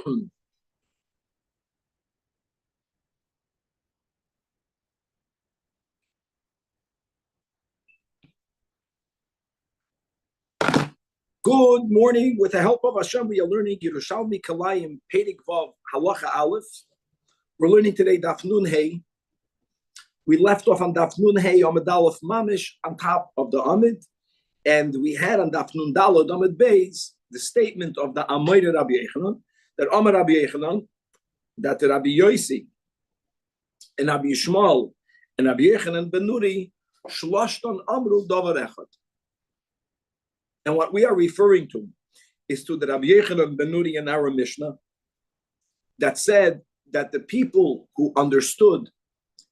Good morning. With the help of Hashem, we are learning Yerushalmi Kalayim Pedig Vav Halacha Aleph. We're learning today Daf Nun Hey. We left off on Daf Nun Hey Amud Aleph Mamish on top of the Amid, and we had on Daf Nun Daled Amid Beis the statement of the Amoyre Rabbi Yechanan that Amar Rabbi Yechanan that Rabbi Yosi and Rabbi Yishmael and Rabbi Yechanan ben Nuri Shloshton Amru Davar Echad. And what we are referring to is to the Rabbi Yechanan ben Nuri in our Mishnah that said that the people who understood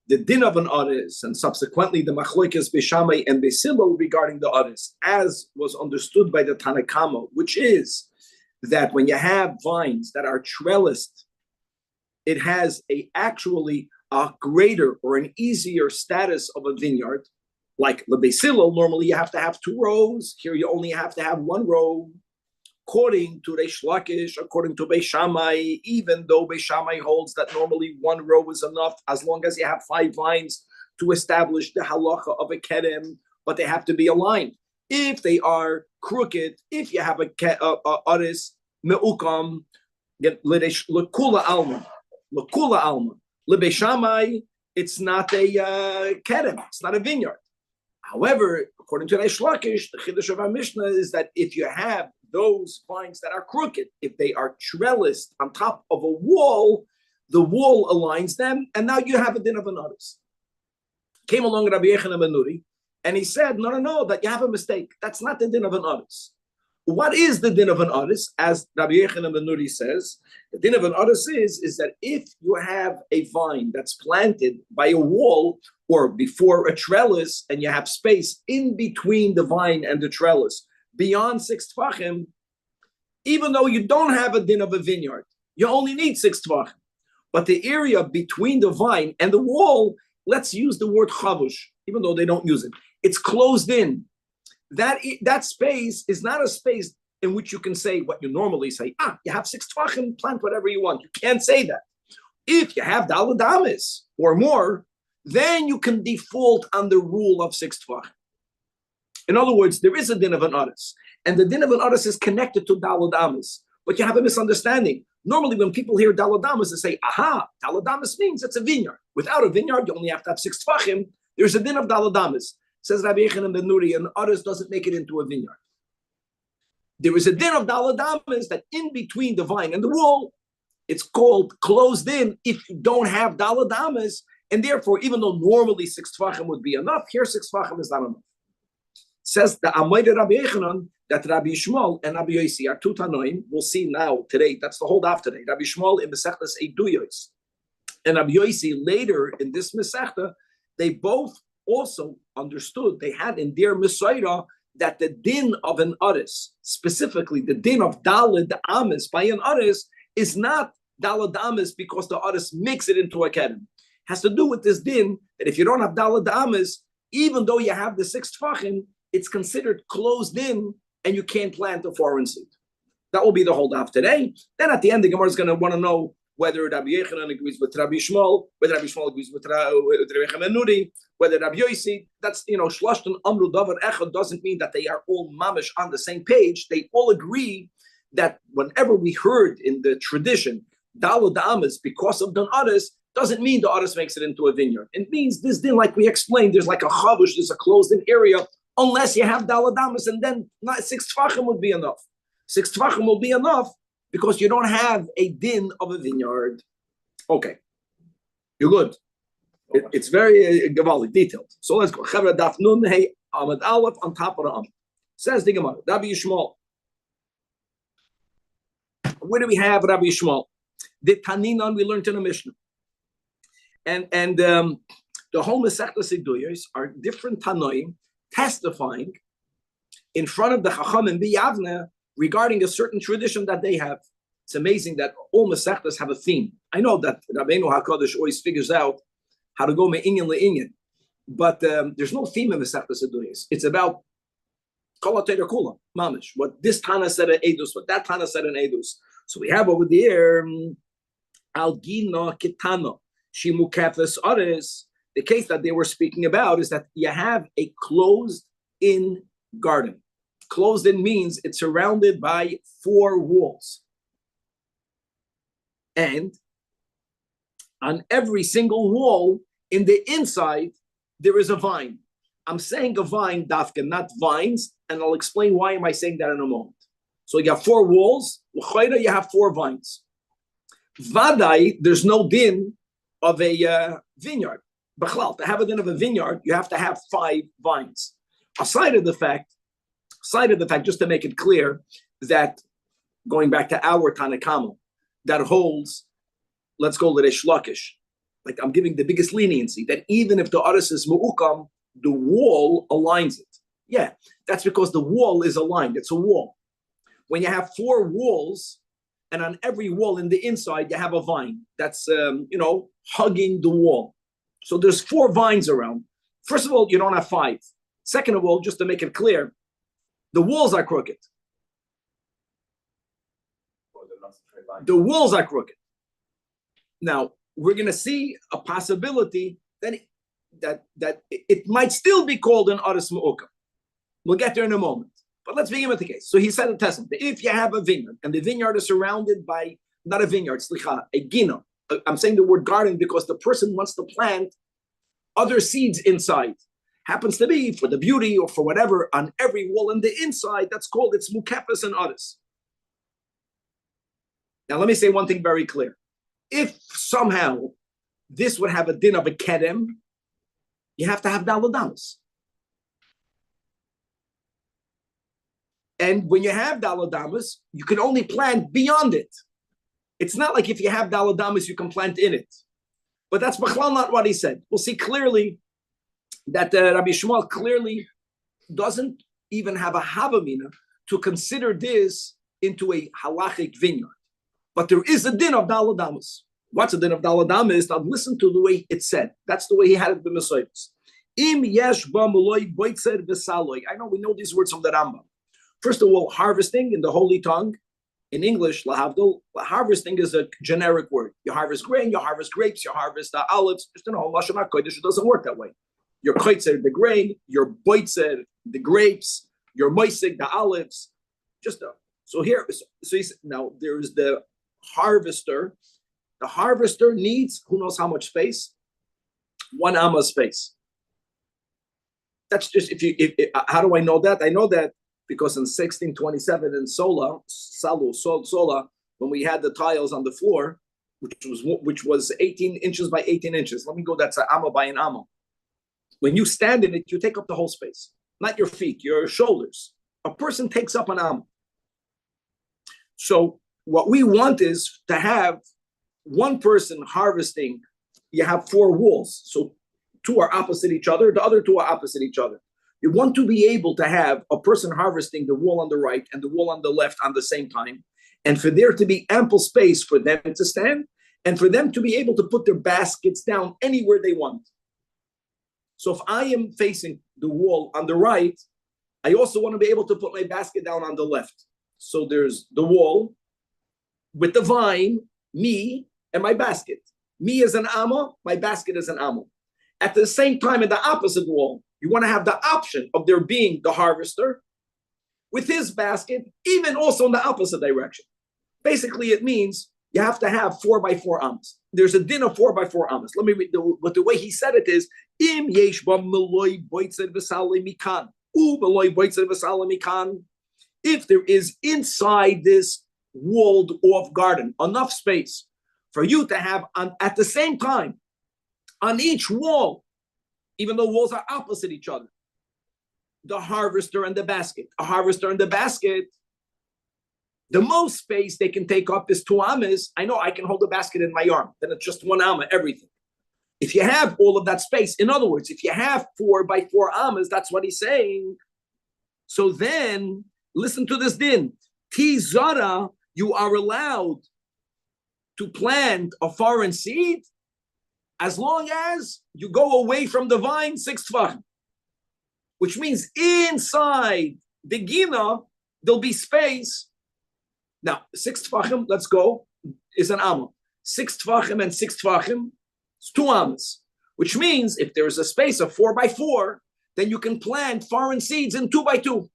the din of an aris and subsequently the machlokes Beishamai and Beisilo regarding the aris, as was understood by the Tanakama, which is that when you have vines that are trellised, it has actually a greater or an easier status of a vineyard. Like the Beisilo, normally you have to have 2 rows. Here you only have to have 1 row. According to Reish Lakish, according to Beishamai, even though Beishamai holds that normally 1 row is enough, as long as you have 5 vines to establish the halacha of a kerem, but they have to be aligned. If they are crooked, if you have a aris meukam, lekula alma, leBeishamai, it's not a kerem, it's not a vineyard. However, according to Reish Lakish, the chiddush of our Mishnah is that if you have those vines that are crooked, if they are trellised on top of a wall, the wall aligns them, and now you have a din of an aris. Came along Rabbi Yechanan ben Nuri, and he said, no, that you have a mistake. That's not the din of an aris. What is the din of an aris? As Rabbi Yechanan ben Nuri says, the din of an aris is that if you have a vine that's planted by a wall or before a trellis, and you have space in between the vine and the trellis, beyond 6 tfachim, even though you don't have a din of a vineyard, you only need 6 tfachim. But the area between the vine and the wall, let's use the word chavush, even though they don't use it. It's closed in. That space is not a space in which you can say what you normally say. You have 6 tfachim, plant whatever you want. You can't say that. If you have daled amis or more, then you can default on the rule of 6 tfachim. In other words, there is a din of an aris, and the din of an aris is connected to daled amis. But you have a misunderstanding. Normally, when people hear daled amis, they say, daled amis means it's a vineyard. Without a vineyard, you only have to have 6 tfachim. There's a din of daled amis. Says Rabbi Yechanan ben Nuri, an aris doesn't make it into a vineyard. There is a din of daled amis that in between the vine and the wall, it's called closed in if you don't have daled amis, and therefore, even though normally 6 tfachim would be enough, here 6 tfachim is not enough. Says the Amoyre Rabbi Yechanan that Rabbi Yishmael and Rabbi Yosi are 2 Tanoim. We'll see now today. That's the whole daf today. Rabbi Yishmael in Masechtas Eiduyos and Rabbi Yosi later in this Masechta, they both also understood. They had in their Mesorah that the din of an aris, specifically the din of daled amis by an aris, is not daled amis because the aris makes it into a kerem. Has to do with this din that if you don't have daled amis, even though you have the 6 tfachim, it's considered closed in, and you can't plant a foreign seed. That will be the whole daf today. Then at the end, the Gemara is going to want to know whether Rabbi Yechanan agrees with Rabbi Yishmael, whether Rabbi Yishmael agrees with Rabbi Yechanan ben Nuri, whether Rabbi Yosi. That's, Shloshton Amru Davar Echad doesn't mean that they are all mamish on the same page. They all agree that whenever we heard in the tradition daled amis because of the aris, doesn't mean the aris makes it into a vineyard. It means this din, like we explained, there's like a chavush, there's a closed-in area, unless you have daled amis, and then 6 tfachim would be enough. 6 tfachim will be enough because you don't have a din of a vineyard. Okay, you're good. It's very gewaldig, detailed. So let's go. Chavra daf nun hey amad aleph on top of the amad. Says the Gemara, Rabbi Yishmael. Where do we have Rabbi Yishmael? The Taninan we learned in the Mishnah. And the whole Masechtas Eiduyos are different Tanoim testifying in front of the Chachamim B'Yavne regarding a certain tradition that they have. It's amazing that all Masechtas have a theme. I know that Rabbeinu HaKadosh always figures out how to go me'inyan le'inyan, but there's no theme in Masechtas Eiduyos. It's about Kol HaTorah Kula, mamish. What this Tana said in Edus, what that Tana said in Edus. So we have over there Algina Kitano Shimukafes Ares. The case that they were speaking about is that you have a closed-in garden. Closed-in means it's surrounded by 4 walls. And on every single wall, in the inside, there is a vine. I'm saying a vine, dafka, not vines, and I'll explain why am I saying that in a moment. So you have 4 walls, you have 4 vines. Vadai, there's no din of a vineyard. B'chlal, to have a din of a vineyard, you have to have 5 vines. Aside of the fact, just to make it clear, that going back to our Tanakama, that holds, let's go to Reish Lakish. Like I'm giving the biggest leniency, that even if the aris is mu'ukam, the wall aligns it. Yeah, that's because the wall is aligned. It's a wall. When you have 4 walls, and on every wall in the inside, you have a vine that's, hugging the wall. So there's 4 vines around. First of all, you don't have 5. Second of all, just to make it clear, the walls are crooked. The walls are crooked. Now, we're going to see a possibility that it might still be called an aris mu'ukam. We'll get there in a moment. But let's begin with the case. So he said in Testament, if you have a vineyard, and the vineyard is surrounded by, not a vineyard, a gina. I'm saying the word garden because the person wants to plant other seeds inside. Happens to be for the beauty or for whatever, on every wall in the inside, that's called, it's mukefes and aris. Now let me say one thing very clear. If somehow this would have a din of a kedem, you have to have daladamas. And when you have daladamas, you can only plant beyond it. It's not like if you have daladamas, you can plant in it. But that's b'chlal not what he said. We'll see clearly that Rabbi Shmuel clearly doesn't even have a havamina to consider this into a halachic vineyard. But there is a din of daladamas. What's a din of daladamas? Now listen to the way it's said. That's the way he had it in the Messiahs. Im yesh ba muloi boitzer v'saloi. I know we know these words from the Rambam. First of all, harvesting in the holy tongue, in English, lahavdil, harvesting is a generic word. You harvest grain, you harvest grapes, you harvest olives. Just Lashon HaKodesh, it doesn't work that way. Your koitzer, the grain, your boitzer, the grapes, your moisig, the olives. So now there's the harvester. The harvester needs, who knows how much space? 1 amma space. That's just, how do I know that? I know that because in 1627 in Sola, when we had the tiles on the floor, which was 18 inches by 18 inches. Let me go, that's an amma by an amma. When you stand in it, you take up the whole space, not your feet, your shoulders. A person takes up an amma. So what we want is to have one person harvesting. You have 4 walls. So 2 are opposite each other. The other 2 are opposite each other. You want to be able to have a person harvesting the wall on the right and the wall on the left on the same time, and for there to be ample space for them to stand and for them to be able to put their baskets down anywhere they want. So if I am facing the wall on the right, I also want to be able to put my basket down on the left. So there's the wall with the vine, me, and my basket. Me is an amma, my basket is an amma. At the same time, in the opposite wall, you want to have the option of there being the harvester with his basket, even also in the opposite direction. Basically, it means you have to have 4 by 4 ammas. There's a din of 4 by 4 ammas. Let me read but the way he said it is, Im yesh ba meloi boitzer v'salei mikan, u meloi boitzer v'salei mikan. If there is inside this walled off garden enough space for you to have at the same time on each wall, even though walls are opposite each other, the harvester and the basket. A harvester and the basket, the most space they can take up is 2 ammas. I know I can hold the basket in my arm. Then it's just 1 amma, everything. If you have all of that space, in other words, if you have 4 by 4 ammas, that's what he's saying. So then, listen to this din. Tizara, you are allowed to plant a foreign seed as long as you go away from the vine 6 tfachim, which means inside the gina, there'll be space Now, 6 tfachim, let's go, is an amma. 6 tfachim and 6 tfachim, it's 2 ammas. Which means if there is a space of 4 by 4, then you can plant foreign seeds in 2 by 2.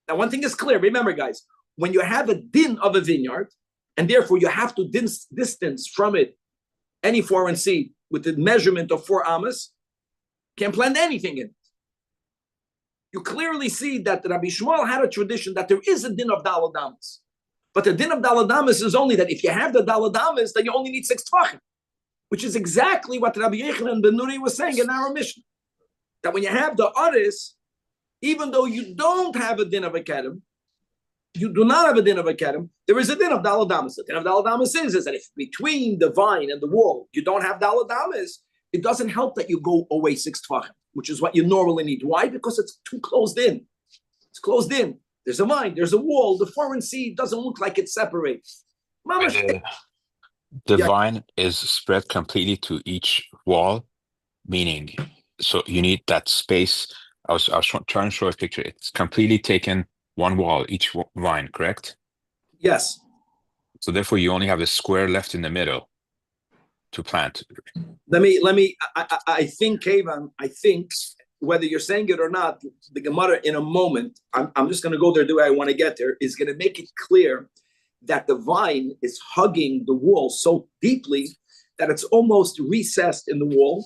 Now, one thing is clear. Remember, guys, when you have a din of a vineyard, and therefore you have to distance from it any foreign seed with the measurement of 4 ammas, can't plant anything in it. You clearly see that Rabbi Shmuel had a tradition that there is a din of daladamas. But the din of daladamas is only that if you have the daladamas, then you only need 6 tfachim, which is exactly what Rabbi Yochanan ben Nuri was saying in our Mishnah. That when you have the aris, even though you don't have a din of a kedem, you do not have a din of a kedem, there is a din of daladamas. The din of daladamas is that if between the vine and the wall you don't have daladamas, it doesn't help that you go away 6 tfachim, which is what you normally need. Why? Because it's too closed in. It's closed in. There's a vine, there's a wall. The foreign seed doesn't look like it separates. The vine is spread completely to each wall, meaning, so you need that space. I was trying to show a picture. It's completely taken one wall, each vine, correct? Yes. So therefore, you only have a square left in the middle to plant. I think, Kevan, whether you're saying it or not, the Gemara in a moment, I'm just going to go there the way I want to get there, is going to make it clear that the vine is hugging the wall so deeply that it's almost recessed in the wall,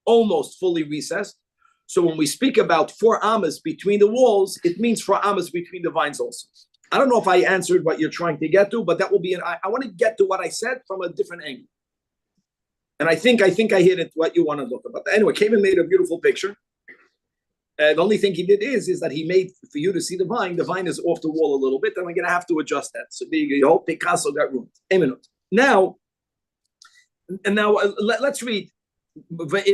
almost fully recessed. So when we speak about 4 ammas between the walls, it means 4 ammas between the vines also. I don't know if I answered what you're trying to get to, but that will be I want to get to what I said from a different angle. And I think I hit it what you want to look about. Anyway, Kavan made a beautiful picture. The only thing he did is that he made, for you to see the vine is off the wall a little bit, and we're going to have to adjust that. So the whole Picasso got ruined. A minute. Now, let's read. But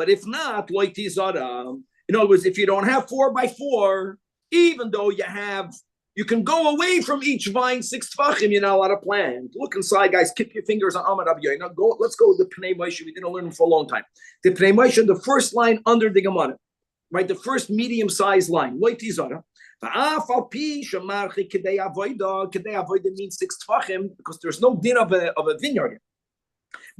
if not, in other words, if you don't have 4 by 4, even though you can go away from each vine 6 tfachim, you're not allowed to plant. Look inside, guys. Keep your fingers on Amar Rabbi Yoina. Let's go with the Pnei Moshe. We didn't learn for a long time. The Pnei Moshe, the first line under the Gemara, right? The first medium-sized line. Kedei avoida means 6 tfachim because there's no din of a vineyard.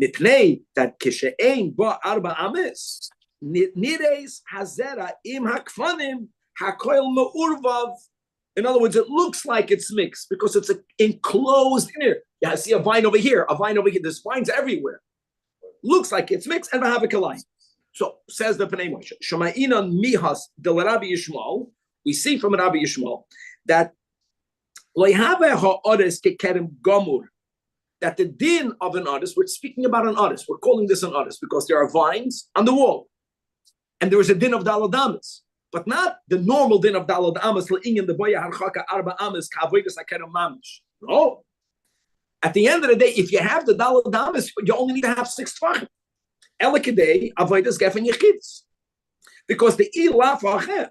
Mipnei that kishein ba arba ames nireis hazera im hakfanim hakoil meurvav. In other words, it looks like it's mixed because it's enclosed in here. Yeah, I see a vine over here, a vine over here. There's vines everywhere. Looks like it's mixed and v'havakalai. So says the Pnei Moshe, Shemainan mihas del Rabbi Yishmael. We see from Rabbi Yishmael that loyhave ha'odes kekerem gomur. That the din of an artist, we're speaking about an artist, we're calling this an artist because there are vines on the wall. And there is a din of daladamas, but not the normal din of daladamas, le'inyan the boya harchaka arba amas ka'avodas hakerem mamish. No. At the end of the day, if you have the daladamas, you only need to have 6 tfachim. Elakadei avodas gefen yechidus. Because the ilaf acher.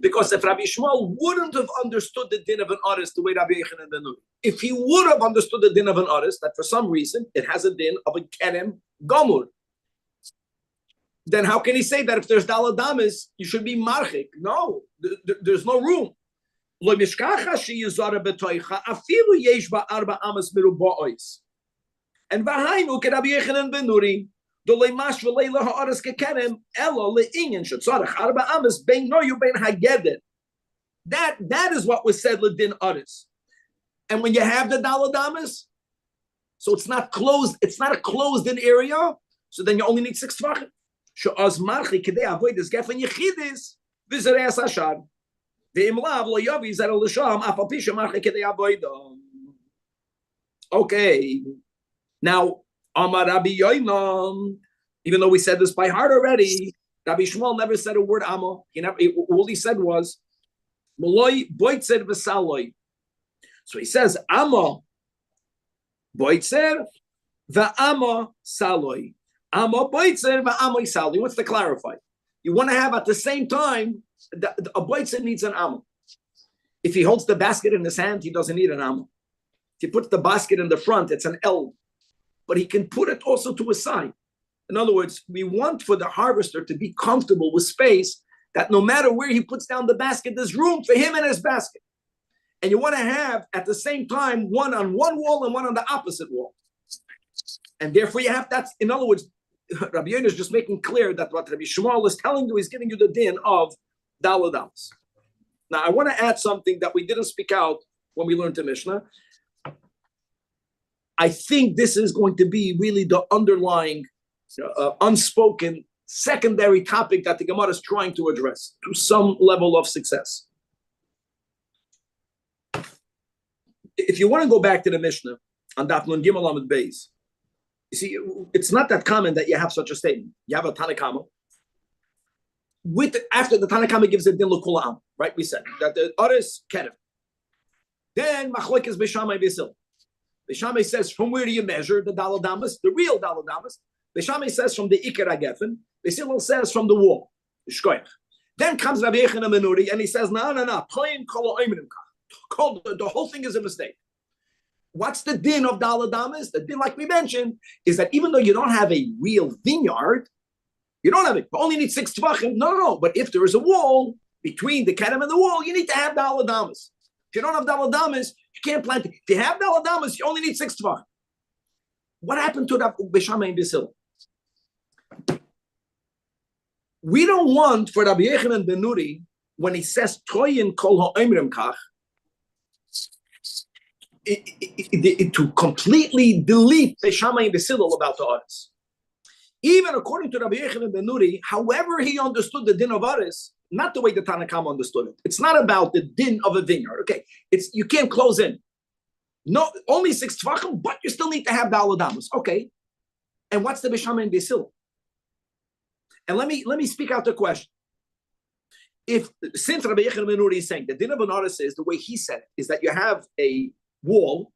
Because if Rabbi Shmuel wouldn't have understood the din of an artist the way Rabbi Yochanan ben Nuri, if he would have understood the din of an artist, that for some reason it has a din of a kerem gomur, then how can he say that if there's daladamas, you should be marchik? No, there's no room. Lo mishkacha sheyizara betoicha afilu yesh ba arba amas mirubaois. And v'hainu ke Rabbi Yochanan ben Nuri. That is what was said ledin aris. And when you have the daladamas, so it's not closed, it's not a closed-in area, so then you only need 6 tfachim. She'az marchi kedei avodas gefen yechidis v'zereas hashar ve'im lav lo yavi zera l'sham afal pi she'marchi kedei avodah. Okay, now Amar Rabbi Yoina, even though we said this by heart already, Rabbi Shmuel never said a word Amma. All he said was Maloi boitzer v'saloi. So he says Amma boitzer v'Amma saloi. Amma boitzer v'Amma saloi. He wants to clarify. You want to have at the same time a boitzer needs an Amma. If he holds the basket in his hand, he doesn't need an Amma. If he puts the basket in the front, it's an L. But he can put it also to a side. In other words, we want for the harvester to be comfortable with space, that no matter where he puts down the basket, there's room for him and his basket. and you want to have at the same time one on one wall and one on the opposite wall. And therefore you have, that's, in other words, Rabbi Yoina is just making clear that what Rabbi Shmuel is telling you is giving you the din of Daled Amos. Now I want to add something that we didn't speak out when we learned the Mishnah. I think this is going to be really the underlying unspoken secondary topic that the Gemara is trying to address to some level of success. If you want to go back to the Mishnah on Daf Nun Gimel Amud Beis, you see, it's not that common that you have such a statement. You have a Tanakama. After the Tanakama gives a din l'kula am, right? We said that the others kerev. Then machlokes Beishamai Beisil. Beishamai says, from where do you measure the Daled Amos, the real Daled Amos? Beishamai says from the Iker HaGefen. Beisil says from the wall. Then comes Rabbi Yechon Menuri and he says, no. The whole thing is a mistake. What's the din of Daled Amos? The din, like we mentioned, is that even though you don't have a real vineyard, you don't have it. You only need 6 tvachim. No. But if there is a wall between the kedem and the wall, you need to have Daled Amos. If you don't have Daled Amos, you can't plant it. If you have Daled Amos, you only need 6 tvachim. What happened to that Beishamai and Beisil? We don't want for Rabbi Yochanan ben Nuri when he says Toyin kol ha'omrim kach to completely delete Beishamai and Beisil about the Aris. Even according to Rabbi Yochanan ben Nuri, however he understood the din of Aris, not the way the Tanakama understood it. It's not about the din of a vineyard. Okay, you can't close in. No, only 6 tvachim, but you still need to have Daled Amos. Okay, and what's the Beishamai and Beisil? And let me speak out the question. Since Rabbi Yochanan ben Nuri is saying the din of an Aris is the way he said it, is that you have a wall,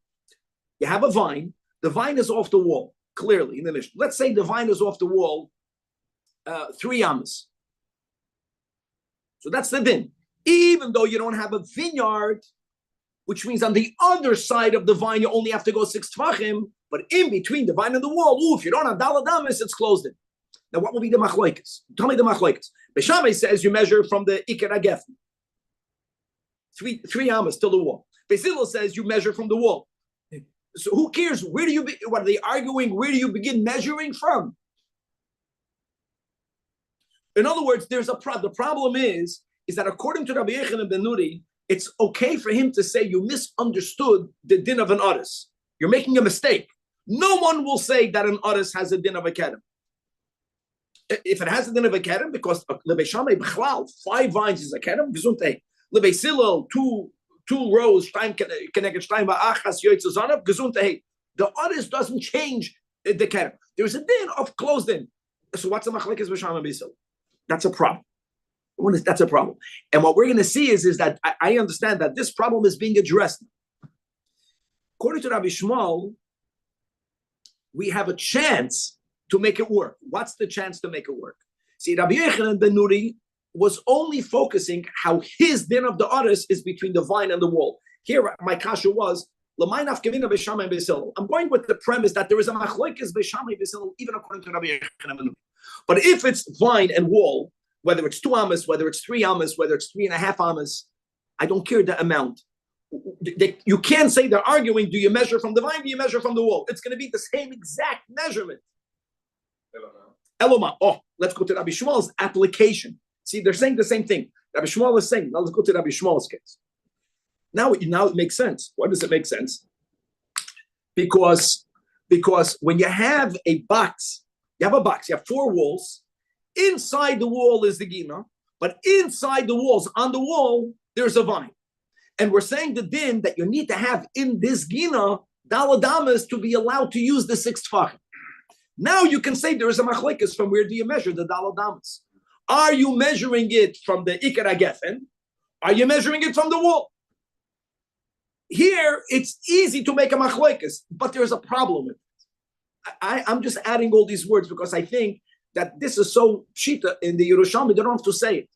you have a vine, the vine is off the wall, clearly in the Mishnah. Let's say the vine is off the wall 3 amos. So that's the din. Even though you don't have a vineyard, which means on the other side of the vine, you only have to go 6 tvachim, but in between the vine and the wall, if you don't have Daled Amos, it's closed in. Now, what will be the machlokes? Tell me the machlokes. Beishamai says you measure from the Iker HaGefen. 3 amos till the wall. Beisil says you measure from the wall. So who cares? What are they arguing? Where do you begin measuring from? In other words, there's the problem is that according to Rabbi Yochanan ben Nuri, it's okay for him to say you misunderstood the din of an Aris. You're making a mistake. No one will say that an Aris has a din of a kedem. If it has a din of a kedem, because Lebeishamai b'chlal 5 vines is a kedem, gesundheit. Lebeisilo 2 rows, time connected, time ba'achas yoytzazanav, gesundheit. The Aris doesn't change the kedem. There's a din of closed in. So what's the machlekes b'Shamai Beisil? That's a problem. That's a problem. And what we're going to see is that I understand that this problem is being addressed. According to Rabbi Shmuel, we have a chance to make it work. What's the chance to make it work? See, Rabbi Yochanan ben Nuri was only focusing how his din of the Aris is between the vine and the wall. Here, my kasha was, I'm going with the premise that there is a machlokes Beishamai Beisil, even according to Rabbi Yochanan ben Nuri. But if it's vine and wall, whether it's 2 amos, whether it's 3 amos, whether it's 3.5 amos, I don't care the amount. You can't say they're arguing, do you measure from the vine, do you measure from the wall? It's going to be the same exact measurement. Eloma. Oh, let's go to Rabbi Shmuel's application. See, they're saying the same thing. Rabbi Shmuel is saying, now let's go to Rabbi Shmuel's case. Now it makes sense. Why does it make sense? Because when you have a box, you have 4 walls. Inside the wall is the gina, but inside the walls, on the wall, there's a vine. And we're saying the din that you need to have in this gina, Daled Amos, to be allowed to use the 6 tvachim. Now you can say there is a machlekes from where do you measure the Daled Amos? Are you measuring it from the Iker HaGefen? Are you measuring it from the wall? Here, it's easy to make a machlekes, but there's a problem with it. I'm just adding all these words because I think that this is so pshita in the Yerushalmi, they don't have to say it.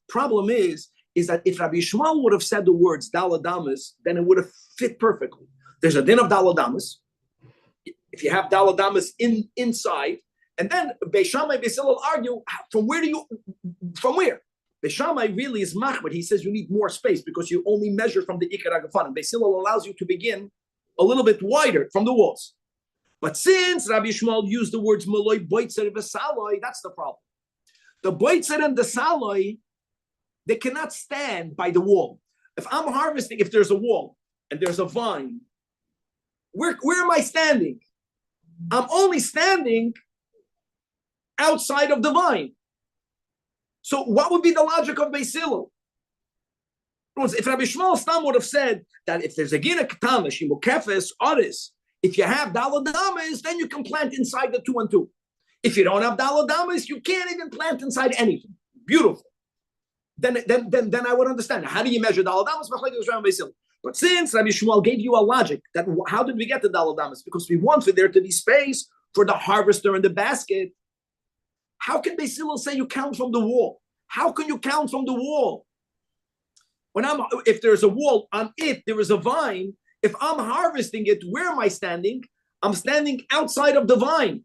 Problem is that if Rabbi Shmuel would have said the words Daled Amos, then it would have fit perfectly. There's a din of Daled Amos. If you have Daled Amos inside, and then Beishamai Beisil will argue from where? Beishamai really is machmir. He says you need more space because you only measure from the ikar hagafanim. Beis Hillel allows you to begin a little bit wider from the walls. But since Rabbi Yishmael used the words maloi boitzer v'saloi, that's the problem. The boitzer and the saloi, they cannot stand by the wall. If I'm harvesting, if there's a wall and there's a vine, where am I standing? I'm only standing outside of the vine. So what would be the logic of Beis Hillel? If Rabbi Yishmael Stam would have said that if there's a gina katana, shimukefes, oris, if you have daladamas, then you can plant inside the 2 and 2. If you don't have daladamas, you can't even plant inside anything. Beautiful. Then I would understand. How do you measure daladamas? But since Rabbi Shmuel gave you a logic, that how did we get the daladamas? Because we wanted there to be space for the harvester and the basket. How can Beis Hillel say you count from the wall? How can you count from the wall? If there's a wall on it, there is a vine. If I'm harvesting it, where am I standing? I'm standing outside of the vine.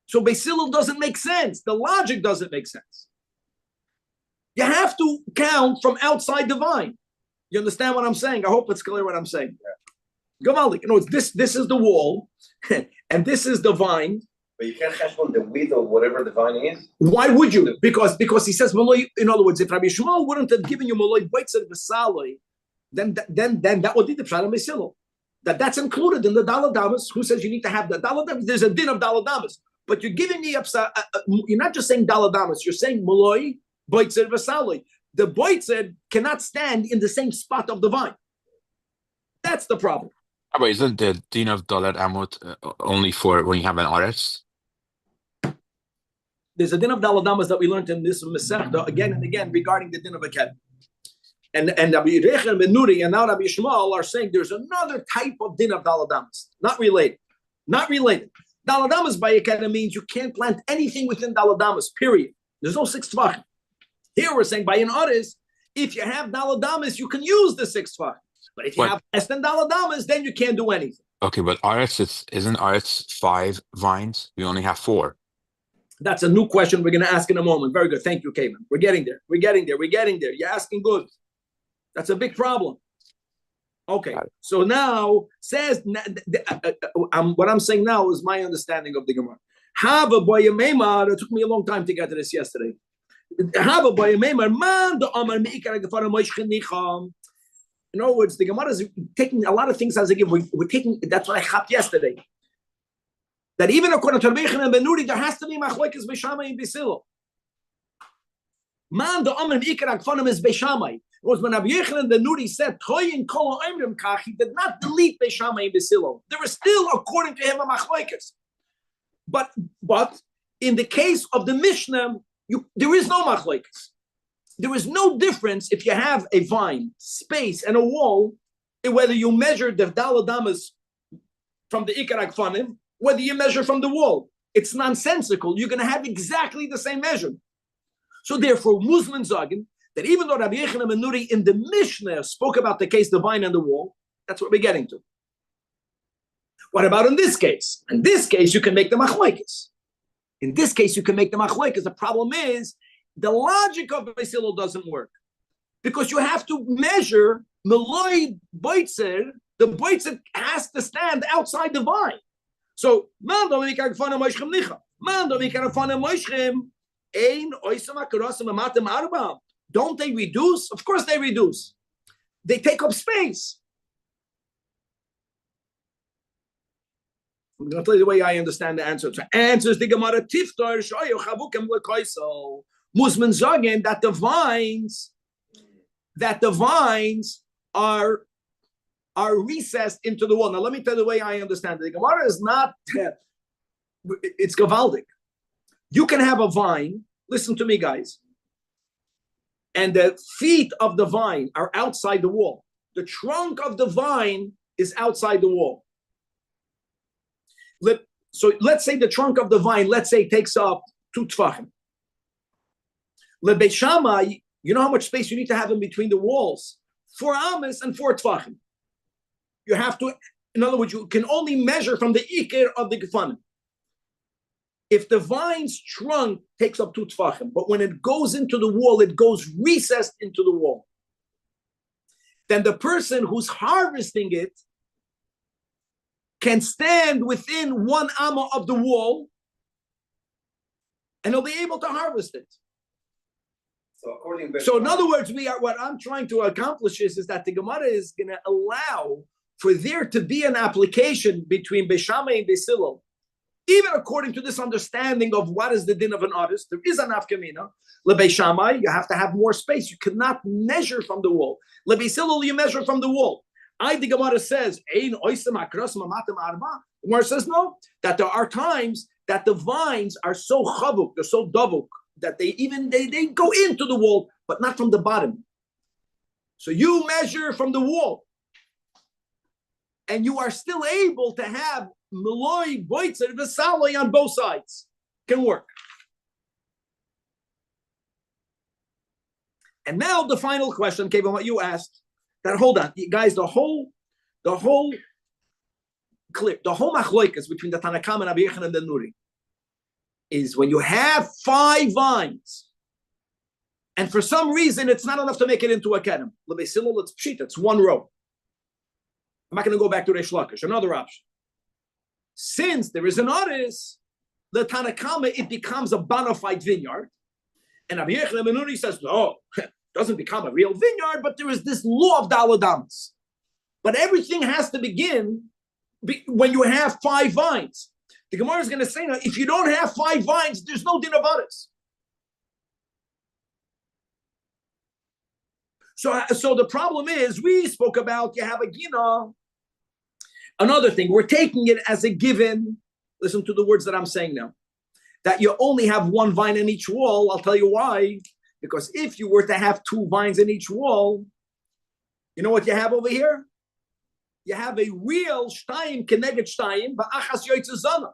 So Beis Hillel doesn't make sense. The logic doesn't make sense. You have to count from outside the vine. You understand what I'm saying? I hope it's clear what I'm saying. Gavaldik, this is the wall, and this is the vine. But you can't catch on the width of whatever the vine is. Why would you? Because he says Maloi. In other words, if Rabbi Shmuel wouldn't have given you Maloi Baitzer V'Saloi, then that would be the Pshat Beis Hillel. That's included in the Daladamas. Who says you need to have the Daladamas? There's a din of Daladamas, but you're giving me you're not just saying Daladamas. You're saying Maloi Baitzer V'Saloi. The Baitzer cannot stand in the same spot of the vine. That's the problem. But isn't the din of Dalad Amot only for when you have an aretz? There's a din of daladamas that we learned in this Masechta again and again regarding the din of a kedem. And Rabbi Rechel ben Nuri and now Rabbi Yishmael are saying there's another type of din of daladamas, not related. Not related. Daladamas by a kedem means you can't plant anything within daladamas, period. There's no 6 tvachim. Here we're saying by an aretz, if you have daladamas, you can use the 6 tvachim. But if you have less than daladamas, then you can't do anything. Okay, but aretz, isn't aretz 5 vines? We only have 4. That's a new question we're going to ask in a moment. Very good. Thank you, Kavan. We're getting there. You're asking good. That's a big problem. Okay. So now, says, what I'm saying now is my understanding of the Gemara. Hava boya meimar. It took me a long time to get to this yesterday. Hava boya meimar. Man the amar meikar gefara moishchenicham. In other words, the Gemara is taking a lot of things as a give. We're taking, that's what I chapped yesterday. That even according to Rabbi and Ben Nuri, there has to be machlokes Beishamai and Beis Hillel. Man, the Amr Ikar Akfanim is Beishamai. It was when Rabbi and Ben Nuri said, Toyin Kol Oimrim Kach, he did not delete Beishamai and Beis Hillel. There is still, according to him, a machlokes. But in the case of the Mishnah, there is no machlokes. There is no difference if you have a vine, space, and a wall, whether you measure the daladamas from the Ikar Akfanim, whether you measure from the wall. It's nonsensical. You're going to have exactly the same measurement. So therefore, Muslim Zagin, that even though Rabbi Yechanan ben Nuri in the Mishnah spoke about the case, the vine and the wall, that's what we're getting to. What about in this case? In this case, you can make the machlokes. In this case, you can make the machlokes. The problem is, the logic of Beis Hillel doesn't work. Because you have to measure Meloi Boitzer, the Boitzer has to stand outside the vine. So, don't they reduce? Of course they reduce. They take up space. I'm going to tell you the way I understand the answer. The answer is the Gemara Tiftar Shoyo Chavukem Lekoiso. Muslim Zagen that the vines are recessed into the wall. Now, let me tell you the way I understand it. The Gemara is not, it's gavaldik. You can have a vine, listen to me, guys, and the feet of the vine are outside the wall. The trunk of the vine is outside the wall. So let's say the trunk of the vine, let's say, takes up 2 tfachim. Lebeis Shammai, you know how much space you need to have in between the walls? 4 amas and 4 tfachim. You have to, in other words, you can only measure from the ikir of the gefanim. If the vine's trunk takes up 2 tfachim, but when it goes into the wall, it goes recessed into the wall, then the person who's harvesting it can stand within 1 amma of the wall, and he'll be able to harvest it. So in other words, what I'm trying to accomplish is that the Gemara is going to allow for there to be an application between Beis Shammai and Beis Hillel. Even according to this understanding of what is the din of an artist, there is an afkamina. LeBeis Shammai, you have to have more space. You cannot measure from the wall. LeBeis Hillel, you measure from the wall. The Gemara says, the Gemara says no, that there are times that the vines are so chavuk, they're so davuk, that they go into the wall, but not from the bottom. So you measure from the wall, and you are still able to have Meloi, Boitzer, Vesaloi on both sides. Can work. And now the final question, Kevin, what you asked, that hold on, guys, the whole clip, the whole machloikas between the Tanakam and Rabbi Yochanan and the Nuri is when you have 5 vines, and for some reason it's not enough to make it into a kedem. LeBeis Hillel, it's pshit, it's 1 row. I'm not going to go back to Reish Lakish. Another option. Since there is an artist, the Tanakama, it becomes a bona fide vineyard. And Rabbi Yochanan ben Nuri says, no, it doesn't become a real vineyard, but there is this law of Daladamas. But everything has to begin when you have 5 vines. The Gemara is going to say, now, if you don't have 5 vines, there's no din of artist. So the problem is, we spoke about you have a gina. Another thing, we're taking it as a given. Listen to the words that I'm saying now. That you only have 1 vine in each wall. I'll tell you why. Because if you were to have 2 vines in each wall, you know what you have over here? You have a real shtayim keneged shtayim ba'achas yoytze zana.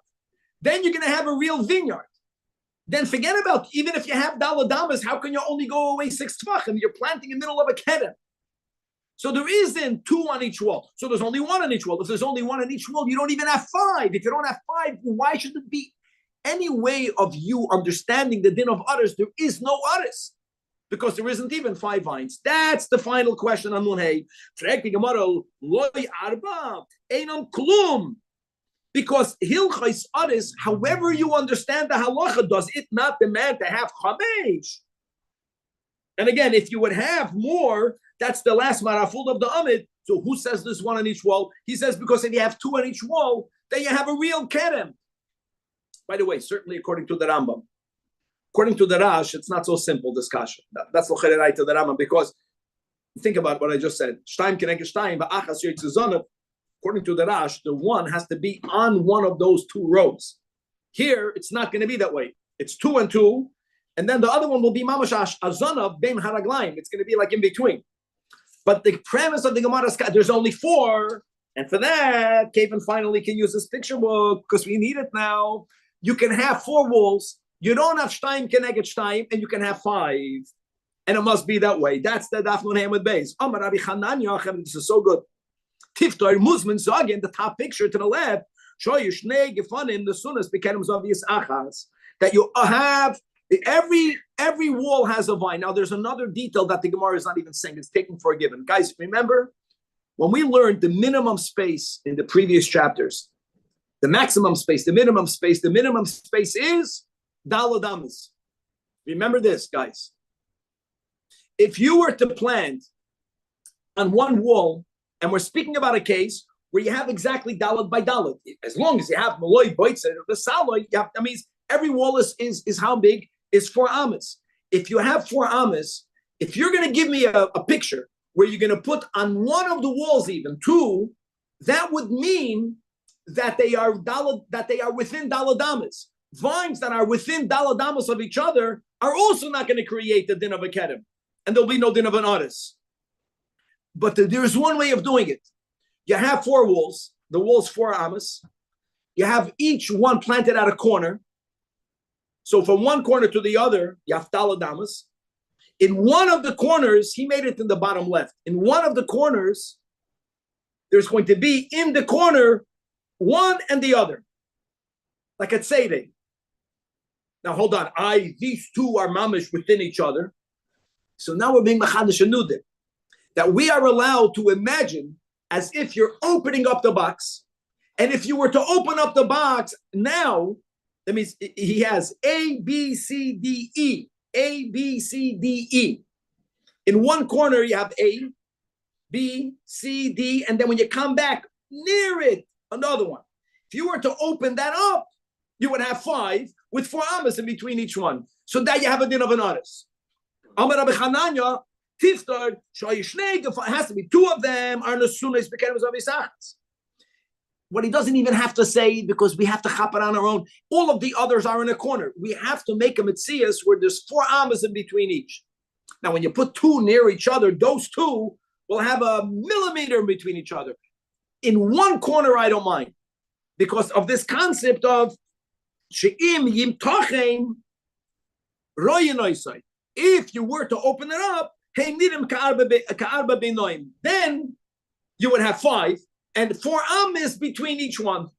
Then you're going to have a real vineyard. Then forget about, even if you have daladamas, how can you only go away 6 tvachim? You're planting in the middle of a kedem. So there isn't 2 on each wall. So there's only 1 on each wall. If there's only 1 on each wall, you don't even have 5. If you don't have 5, why should it be any way of you understanding the din of others? There is no others, because there isn't even 5 vines. That's the final question on Nun Hey. Because hilchos others, however you understand the halacha, does it not demand to have chamesh? And again, if you would have more, that's the last maraful of the Amid. So who says there's 1 on each wall? He says because if you have 2 on each wall, then you have a real kerem. By the way, certainly according to the Rambam. According to the Rash, it's not so simple discussion. That's the Chererai to the Rambam, because think about what I just said. Shtayim keneged shtayim ba'achas yoytze zana. According to the Rash, the 1 has to be on one of those 2 rows. Here, it's not going to be that way. It's 2 and 2, and then the other one will be mamash azana ben haraglaim. It's going to be like in between. But the premise of the Gemara is there's only 4, and for that, Kevin finally can use this picture book because we need it now. You can have 4 walls. You don't have shtayim keneged shtayim, and you can have 5, and it must be that way. That's the Daf Nun Hamid Beis. Amar Rabbi Chananya, this is so good. Tiftar Muslim Zagin, the top picture to the left, show you Shnei Gefanim, the Sunnas becomes obvious achas, that you have every wall has a vine. Now there's another detail that the Gemara is not even saying, it's taken for a given. Guys, remember when we learned the minimum space in the previous chapters, the maximum space, the minimum space is daladamas. Remember this, guys. If you were to plant on one wall, and we're speaking about a case where you have exactly dalad by dalad. As long as you have maloi, boitzer, the saloi, that means every wall is how big? Is 4 amas. If you have 4 amas, if you're going to give me a picture where you're going to put on one of the walls even 2, that would mean that they are within daladamas. Vines that are within daladamas of each other are also not going to create the din of a kedem, and there'll be no din of an artist. But there is one way of doing it. You have 4 walls, the walls 4 amas. You have each one planted at a corner. So from one corner to the other, you have daladamas. In one of the corners, he made it in the bottom left. In one of the corners, there's going to be in the corner one and the other, like a tzedek. Now hold on. These two are mamish within each other. So now we're being machadish anudim, that we are allowed to imagine as if you're opening up the box. And if you were to open up the box now, that means he has A, B, C, D, E. A, B, C, D, E. In one corner, you have A, B, C, D, and then when you come back near it, another one. If you were to open that up, you would have 5 with 4 amas in between each one. So that you have a din of an aris. Amar Rabbi Chananya, Tiftar, it has to be 2 of them are nesunes bekeres avisachas. What he doesn't even have to say, because we have to chop it on our own. All of the others are in a corner. We have to make a mitzias where there's 4 amas in between each. Now, when you put 2 near each other, those 2 will have a millimeter in between each other. In one corner, I don't mind, because of this concept of she'im yim tachem royenoisai. If you were to open it up, hey nidim ka'arba beinoim, then you would have 5. And 4 amas between each one.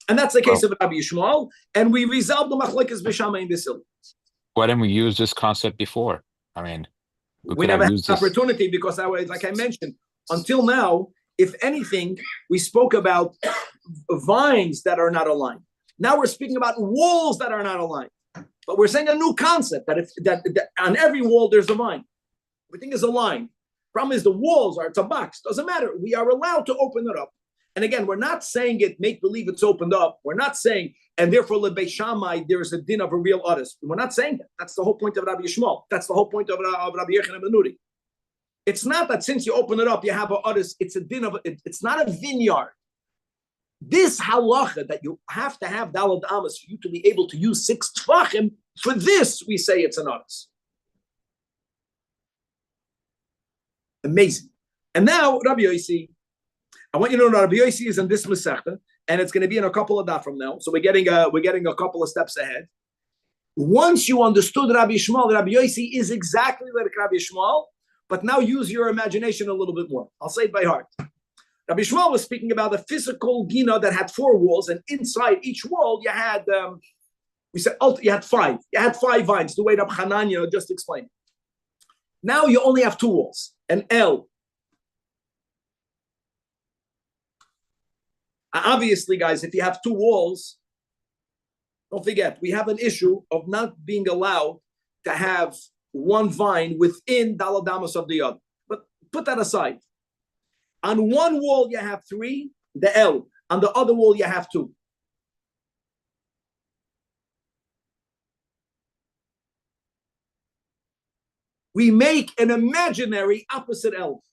And that's the case of Rabbi Yishmael. And we resolved the machlekes b'shama in Basil. Why didn't we use this concept before? I mean, we never had the opportunity because, like I mentioned, until now, if anything, we spoke about vines that are not aligned. Now we're speaking about walls that are not aligned. But we're saying a new concept that on every wall there's a vine. Everything is aligned. Problem is the walls are, it's a box. Doesn't matter. We are allowed to open it up. And again, we're not saying it, make believe it's opened up. We're not saying, and therefore, Lebei Shammai, there is a din of a real artist. We're not saying that. That's the whole point of Rabbi Yishmael. That's the whole point of Rabbi Yochanan ben Nuri. It's not that since you open it up, you have an artist. It's a din of, it's not a vineyard. This halacha that you have to have dalad amas for you to be able to use 6 tfachim, for this, we say it's an artist. Amazing. And now, Rabbi Yossi, I want you to know that Rabbi Yossi is in this Masechta, and it's going to be in a couple of daf from now. So we're getting a couple of steps ahead. Once you understood Rabbi Yishmael, Rabbi Yossi is exactly like Rabbi Yishmael, but now use your imagination a little bit more. I'll say it by heart. Rabbi Yishmael was speaking about a physical gina that had 4 walls, and inside each wall you had, you had 5. You had 5 vines, the way Rabbi Hananya just explained. Now you only have 2 walls, an L. Obviously, guys, if you have 2 walls, don't forget, we have an issue of not being allowed to have one vine within daladamas of the other. But put that aside. On one wall, you have 3, the L. On the other wall, you have 2. We make an imaginary opposite L.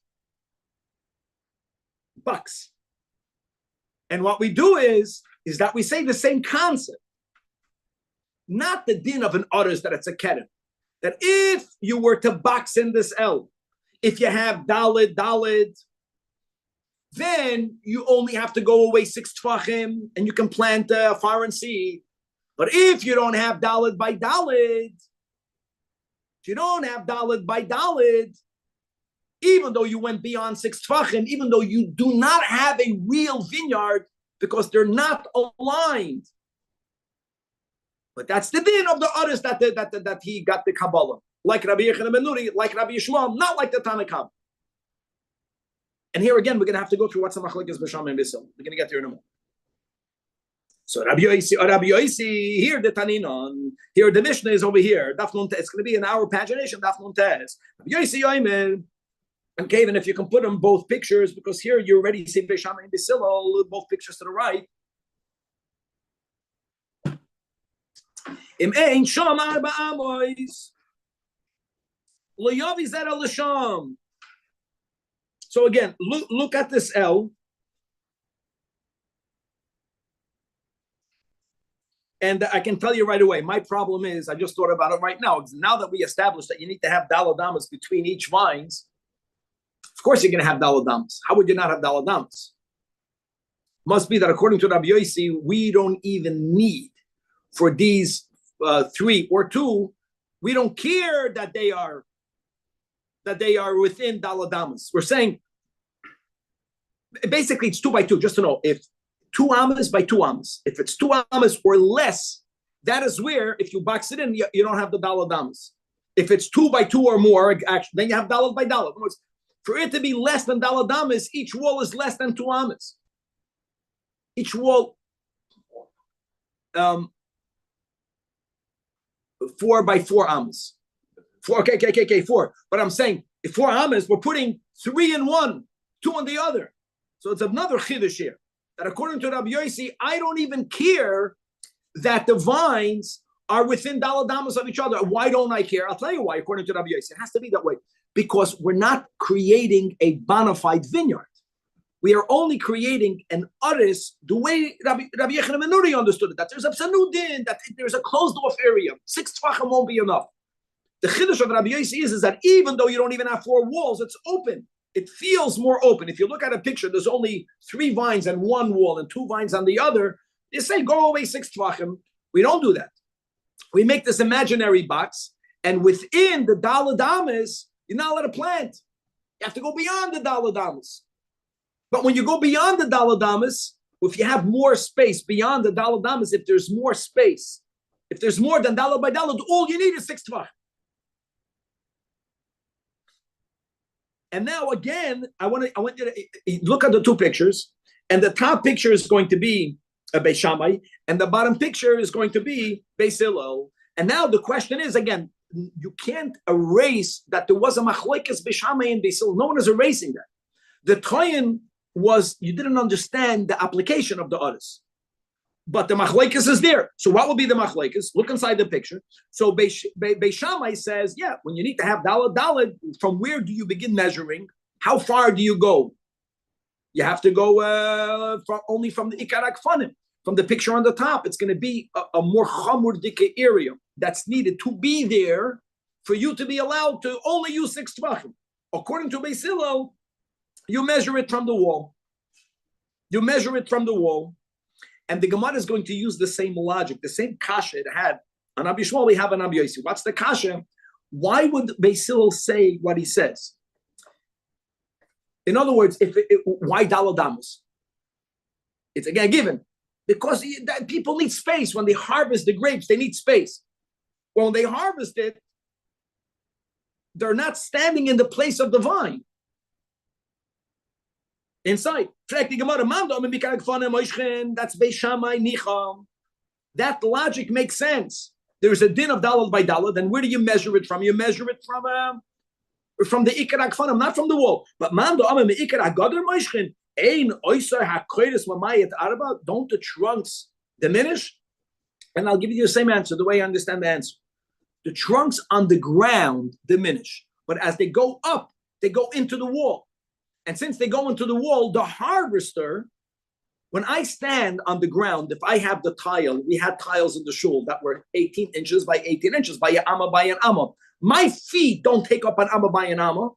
Box. And what we do is that we say the same concept. Not the din of an others that it's a kedem. That if you were to box in this L, if you have dalid, then you only have to go away 6 tfachim and you can plant a foreign seed. But if you don't have dalid by dalid, even though you went beyond 6 tfachim, even though you do not have a real vineyard because they're not aligned. But that's the din of the others that he got the Kabbalah. Like Rabbi Yochanan ben Nuri, like Rabbi Yishmael, not like the Tanakham. And here again, we're going to have to go through what's the machlekes b'sham and b'sil. We're going to get there in a moment. So Rabbi Yossi, here the Taninon, here the Mishnah is over here. Daf Nun Tes. It's going to be an hour pagination. Daf Nun Tes. Rabbi Yossi Yoimer. Okay, even if you can put them both pictures, because here you already see b'sham and b'sil, both pictures to the right. Im ein sham arba amois. Lo yavi zera l'sham. So again, look at this L. And I can tell you right away, my problem is, I just thought about it right now. Now that we established that you need to have daladamas between each vines, of course you're going to have daladamas. How would you not have daladamas? Must be that according to Rabbi Yossi, we don't even need for these 3 or 2, we don't care that they are within daladamas. We're saying, basically it's 2 by 2, just to know, if 2 amas by 2 amas. If it's 2 amas or less, That is where, if you box it in, you don't have the dalad amas. If it's 2 by 2 or more, actually, then you have dalad by dalad. In other words, for it to be less than dalad amas, each wall is less than 2 amas. Each wall, 4 by 4 amas. 4, okay, 4. But I'm saying, if 4 amas, we're putting 3 in one, 2 on the other. So it's another chiddush here. That according to Rabbi Yossi, I don't even care that the vines are within dalad amas of each other. Why don't I care? I'll tell you why, according to Rabbi Yossi. It has to be that way. Because we're not creating a bona fide vineyard. We are only creating an aris the way Rabbi Yochanan ben Nuri understood it, that there's a psanudin, that there's a closed-off area. 6 tfachim won't be enough. The chiddush of Rabbi Yossi is that even though you don't even have 4 walls, it's open. It feels more open. If you look at a picture, there's only 3 vines on one wall and 2 vines on the other. You say, go away 6 tfachim. We don't do that. We make this imaginary box, and within the dalad amas, you're not allowed to plant. You have to go beyond the dalad amas. But when you go beyond the dalad amas, if you have more space beyond the dalad amas, if there's more space, if there's more than dalad by dalad, all you need is 6 tfachim. And now again, I want you to look at the 2 pictures, and the top picture is going to be a Beis Shammai, and the bottom picture is going to be Beis Hillel. And now the question is, again, you can't erase that there was a machlekes Beis Shammai and Beis Hillel. No one is erasing that. The toyin was, you didn't understand the application of the others. But the machlekes is there. So what will be the machlekes? Look inside the picture. So Beis Shammai says, yeah, when you need to have dalad, from where do you begin measuring? How far do you go? You have to go only from the ikarak fanim, from the picture on the top. It's going to be a more chamur dike area that's needed to be there for you to be allowed to only use 6 tvachim. According to Beis Hillel, you measure it from the wall. You measure it from the wall. And the Gemara is going to use the same logic, the same kasha it had on Rabbi Shmuel, we have on Rabbi Yossi. What's the kasha? Why would Beis Hillel say what he says? In other words, why dalad amas? It's again given. Because people need space. When they harvest the grapes, they need space. When they harvest it, they're not standing in the place of the vine. Inside. That's Beis Shammai Nicham. That logic makes sense. There's a din of dalad by dalad, and where do you measure it from? You measure it from the ikarak fanim, not from the wall. But don't the trunks diminish? And I'll give you the same answer, the way I understand the answer. The trunks on the ground diminish, but as they go up, they go into the wall. And since they go into the wall, the harvester, when I stand on the ground, if I have the tile, we had tiles in the shul that were 18 inches by 18 inches, by an amma. My feet don't take up an amma by an amma.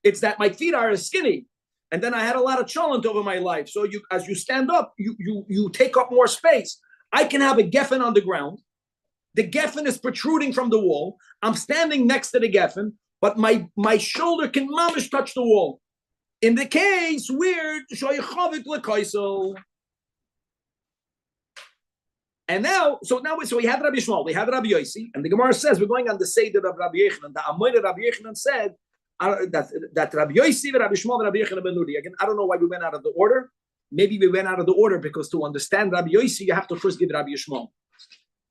It's that my feet are skinny. And then I had a lot of cholent over my life. So as you stand up, you take up more space. I can have a geffen on the ground. The geffen is protruding from the wall. I'm standing next to the geffen, but my shoulder can mamish touch the wall. In the case where shoychavit lekaisel, and so we had Rabbi Shmuel, we had Rabbi Yossi, and the Gemara says we're going on the seder of Rabbi Yochanan. The Amoyed of Rabbi Yochanan said that Rabbi Yossi, Rabbi Shmuel, Rabbi Yochanan ben Nuri. Again, I don't know why we went out of the order. Maybe we went out of the order because to understand Rabbi Yossi, you have to first give Rabbi Shmuel,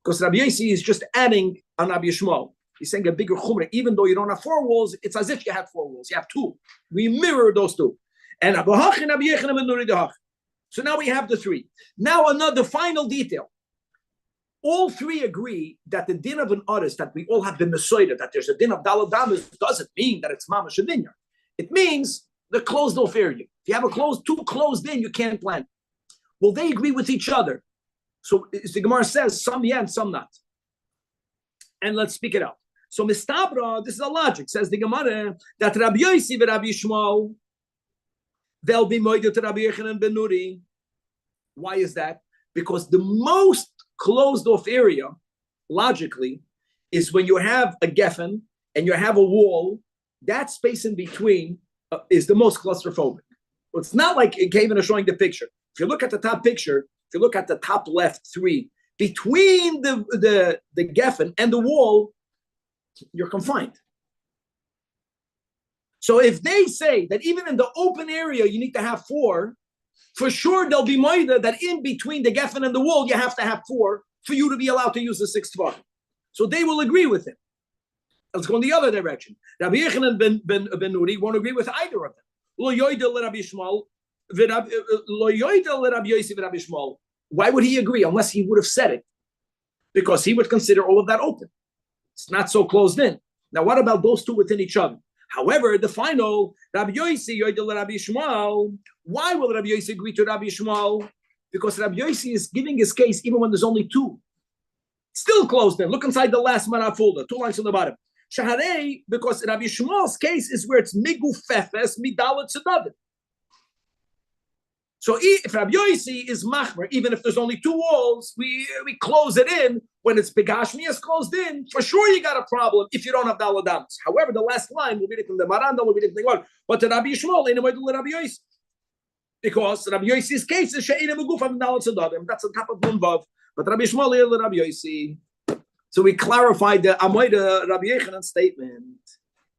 because Rabbi Yossi is just adding on Rabbi Shmuel. He's saying a bigger chumrah. Even though you don't have 4 walls, it's as if you had 4 walls. You have 2. We mirror those 2. And so now we have the 3. Now another final detail. All 3 agree that the din of an artist, that we all have been mesoida, that there's a din of dalad amas, doesn't mean that it's mamash a vineyard. It means the closed off area. If you have too closed in, you can't plant. Well, they agree with each other. So the Gemara says some yeah and some not. And let's speak it out. So Mistabra, this is a logic, says the Gemara, that Rabbi Yossi and Rabbi Shmuel, they'll be moided to Rabbi Yochanan ben Nuri. Why is that? Because the most closed off area, logically, is when you have a geffen and you have a wall, that space in between is the most claustrophobic. Well, it's not like Kevin is showing the picture. If you look at the top picture, if you look at the top left 3, between the geffen and the wall, you're confined. So if they say that even in the open area you need to have 4, for sure there'll be moida that in between the geffen and the wall you have to have 4 for you to be allowed to use the 6 tvachim. So they will agree with him. Let's go in the other direction. Rabbi Yechanan ben Nuri won't agree with either of them. Lo yoida l'Rabbi Shmuel, lo yoida l'Rabbi Yossi v'Rabbi Shmuel. Why would he agree unless he would have said it? Because he would consider all of that open. It's not so closed in. Now, what about those two within each other? However, the final Rabbi Yossi yoida l'Rabbi Shmuel. Why will Rabbi Yossi agree to Rabbi Shmuel? Because Rabbi Yossi is giving his case even when there's only 2. Still closed in. Look inside the last mana folder, 2 lines on the bottom. Shaharei, because Rabbi Shmuel's case is where it's migufefes midalet tzedavim. So if Rabbi Yossi is machmer, even if there's only 2 walls, we close it in. When it's begashmi is closed in, for sure you got a problem if you don't have daladams. However, the last line will be the Maranda, will be the one. But the Rabbi Shmuel, in Rabbi Yossi, because Rabbi Yossi's case is she'ina megufam dalet tzedavim. That's on top of Munvav. But Rabbi Shmuel, Rabbi Yossi. So we clarified the Amoida Rabbi Yechanan statement.